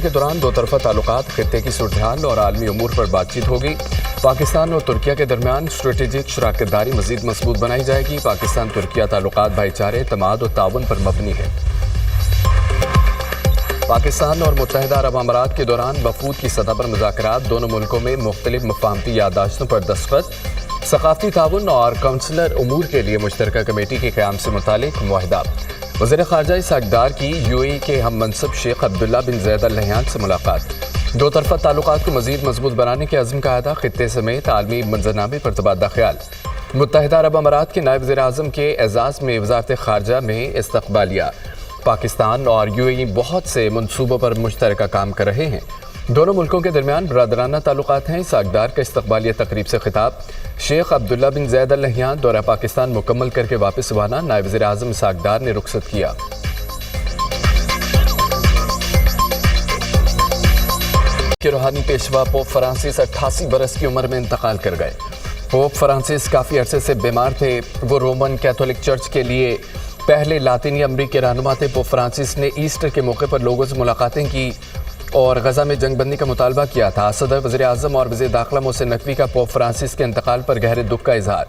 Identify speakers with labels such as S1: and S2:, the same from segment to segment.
S1: के दौरान दो तरफा ताल्लुकात, खित्ते की सूरत-ए-हाल और आलमी उमूर पर बातचीत होगी। पाकिस्तान और तुर्किया के दरमियान स्ट्रेटेजिक शराकतदारी मजीद मजबूत बनाई जाएगी। पाकिस्तान तुर्किया ताल्लुकात भाईचारे, तमाद और ताउन पर मबनी है। पाकिस्तान और मुत्तहिदा अरब अमारात के दौरान वफूद की सतह पर मुज़ाकरात, दोनों मुल्कों में मुख्तलिफ मफाहमती याददाश्तों पर दस्तखत, सकाफती ताउन और काउंसलर उमूर के लिए मुश्तरका कमेटी के क़याम से मुतालिक मुआहिदा। वज़ीर ख़ारजा इसहाक़ डार की यूएई के हम मनसब शेख अब्दुल्ला बिन ज़ैद अल नहयान से मुलाकात, दो तरफा ताल्लुकात को मज़ीद मजबूत बनाने के अज़्म का अहदा, खित्ते समेत आलमी मंजरनामे पर तबादला ख्याल। मुत्तहिदा अरब अमारात के नायब वज़ीर आज़म के एजाज़ में वज़ारत ख़ारजा में इस्तक़बालिया। पाकिस्तान और यूएई बहुत से मनसूबों पर मुश्तरका काम कर रहे हैं। दोनों मुल्कों के दरमियान बरादराना ताल्लुकात हैं। इसहाक़ डार का इस्तक़बालिया तकरीब से खिताब, शेख अब्दुल्ला बिन ज़ैद अल नहयान दौरा पाकिस्तान मुकम्मल करके वापस हुआना, नायब वज़ीर आज़म इसहाक़ डार ने रुखसत किया। के रूहानी पेशवा पोप फ्रांसिस 88 बरस की उम्र में इंतकाल कर गए। पोप फ्रांसिस काफ़ी अरसे से बीमार थे। वो रोमन कैथोलिक चर्च के लिए पहले लातिनी अमरीकी रहनुमा थे। पोप फ्रांसिस ने ईस्टर के मौके पर लोगों से मुलाकातें की और गजा में जंगबंदी का मुतालबा किया था। सदर, वज़ीर आज़म और वज़ीर दाखिला मोहसिन नकवी का पोप फ्रांसिस के इंतकाल पर गहरे दुख का इजहार।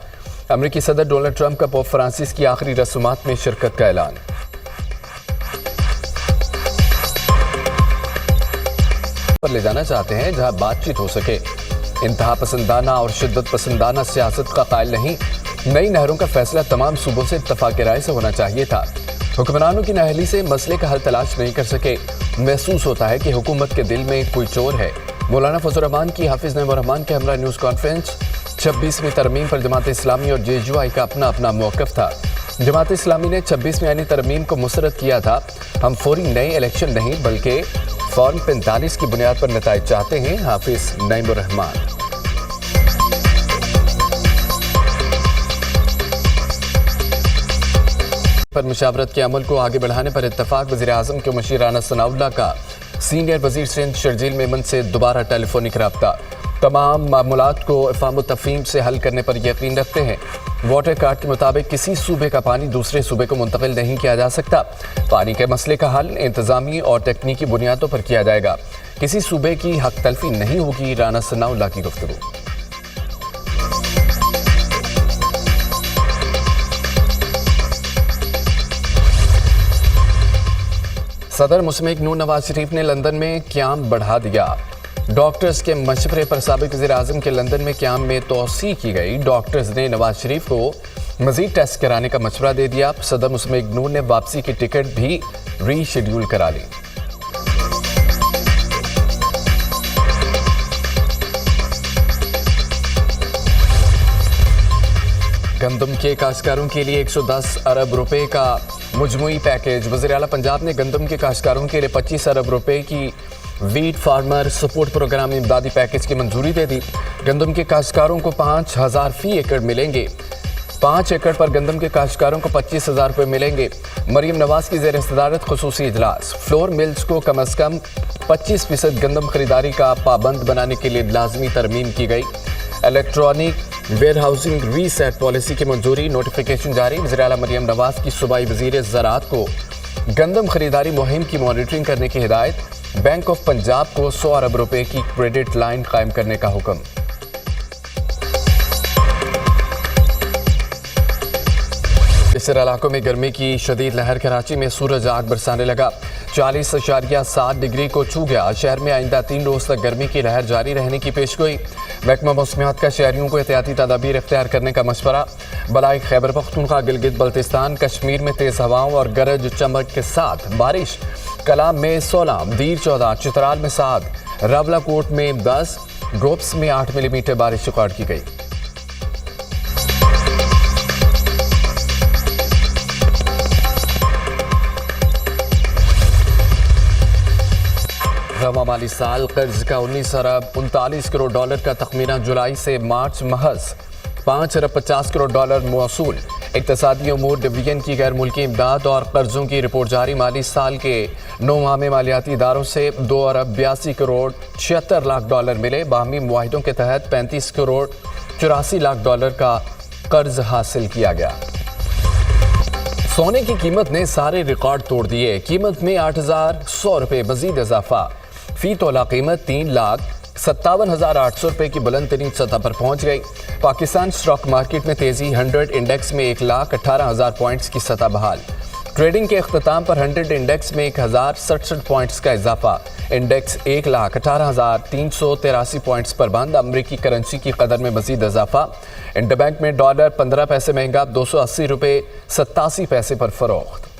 S1: अमरीकी सदर डोनाल्ड ट्रंप का पोप फ्रांसिस की आखिरी रस्मात में शिरकत का ऐलान। पर ले जाना चाहते हैं जहां बातचीत हो सके। इंतहा पसंदाना और शिद्दत पसंदाना सियासत का कायल नहीं। नई नहरों का फैसला तमाम सूबों से इत्तफाक राय से होना चाहिए था। हुक्मरानों की नाअहली से मसले का हल तलाश नहीं कर सके। महसूस होता है कि हुकूमत के दिल में कोई चोर है। मौलाना फजल रहमान की हाफिज नईमुर रहमान के हमरा न्यूज़ कॉन्फ्रेंस। 26वीं तरमीम पर जमात इस्लामी और जेजुआई का अपना अपना मौक़िफ़ था। जमात इस्लामी ने 26वीं आईनी तरमीम को मुसरत किया था। हम फौरी नए इलेक्शन नहीं बल्कि फॉर्म 45 की बुनियाद पर नताइज चाहते हैं, हाफिज नईमुर रहमान। पर मुशावरत के अमल को आगे बढ़ाने पर इत्तफाक। वज़ीर आज़म के मुशीर राना सनाउल्लाह का सीनियर वज़ीर सिंध शर्जील मेमन से दोबारा टेलीफोनिक रब्ता। तमाम मामलात को इफ़हाम तफ़हीम से हल करने पर यकीन रखते हैं। वाटर कार्ड के मुताबिक किसी सूबे का पानी दूसरे सूबे को मुंतकिल नहीं किया जा सकता। पानी के मसले का हल इंतज़ामी और तकनीकी बुनियादों पर किया जाएगा। किसी सूबे की हक तलफी नहीं होगी, राना सनाउल्लाह की गुफ्तगू। सदर मुस्लिम नून नवाज शरीफ ने लंदन में क़याम बढ़ा दिया। डॉक्टर्स के मशवरे पर साबिक़ वज़ीर आज़म के लंदन में क़याम में तोसी की गई। डॉक्टर्स ने नवाज शरीफ को मज़ीद टेस्ट कराने का मशवरा दे दिया। सदर मुस्लिम नून ने वापसी की टिकट भी रीशेड्यूल करा ली। गंदम के काश्तकारों के लिए 110 अरब रुपए का मुजमुई पैकेज। वज़ीर आला पंजाब ने गंदम के काश्तकारों के लिए 25 अरब रुपए की वीट फार्मर सपोर्ट प्रोग्राम इमदादी पैकेज की मंजूरी दे दी। गंदम के काश्तकारों को 5,000 फी एकड़ मिलेंगे। 5 एकड़ पर गंदम के काश्तकारों को 25,000 रुपये मिलेंगे। मरीम नवाज की ज़ेर सदारत खुसूसी इजलास। फ्लोर मिल्स को कम अज़ कम 25% गंदम खरीदारी का पाबंद बनाने के लिए लाजमी तरमीम की गई। Electronic warehousing receipt policy की मंजूरी, नोटिफिकेशन जारी। वज़ीर आला मरीम नवाज की सूबाई वज़ीर ज़राअत को गंदम खरीदारी मुहिम की मॉनिटरिंग करने की हिदायत। बैंक ऑफ पंजाब को 100 अरब रुपए की क्रेडिट लाइन कायम करने का हुक्म। इस इलाकों में गर्मी की शदीद लहर। कराची में सूरज आग बरसाने लगा। 40.7 डिग्री को छू गया। शहर में आइंदा 3 रोज तक गर्मी की लहर जारी रहने की पेशगोई। महकमा मौसमियात का शहरियों को एहतियाती तदाबीर इख्तियार करने का मशवरा। बलाई खैबर पख्तूनख्वा, गिलगित बल्तिस्तान, कश्मीर में तेज हवाओं और गरज चमक के साथ बारिश। कलाम में 16, दीर 14, चित्राल में 7, रावलाकोट में 10, ग्रोप्स में 8 मिलीमीटर बारिश रिकॉर्ड की गई। रवा माली साल कर्ज का 19 अरब 39 करोड़ डॉलर का तखमीना। जुलाई से मार्च महज 5 अरब 50 करोड़ डॉलर मौसूल। इक़्तिसादी उमूर डिवीजन की गैर मुल्की इमदाद और कर्जों की रिपोर्ट जारी। माली साल के 9 माह में मालियाती इदारों से 2 अरब 82 करोड़ 76 लाख डॉलर मिले। बाहमी मुआहिदों के तहत 35 करोड़ 84 लाख डॉलर का कर्ज हासिल किया गया। सोने की कीमत ने सारे रिकॉर्ड तोड़ दिए। कीमत में 8,100 रुपये मजीद इजाफा। फी तोला कीमत 3,57,800 रुपए की बुलंद तरीन सतह पर पहुंच गई। पाकिस्तान स्टॉक मार्केट में तेजी, 100 इंडेक्स में 1,18,000 पॉइंट्स की सतह बहाल। ट्रेडिंग के अख्ताम पर 100 इंडेक्स में 1,067 पॉइंट्स का इजाफा। इंडेक्स 1,18,383 पॉइंट्स पर बंद। अमरीकी करेंसी की कदर में मजीद इजाफा। इंटरबैंक में डॉलर 15 पैसे महंगा, 280 रुपए 87 पैसे पर फरोख्त।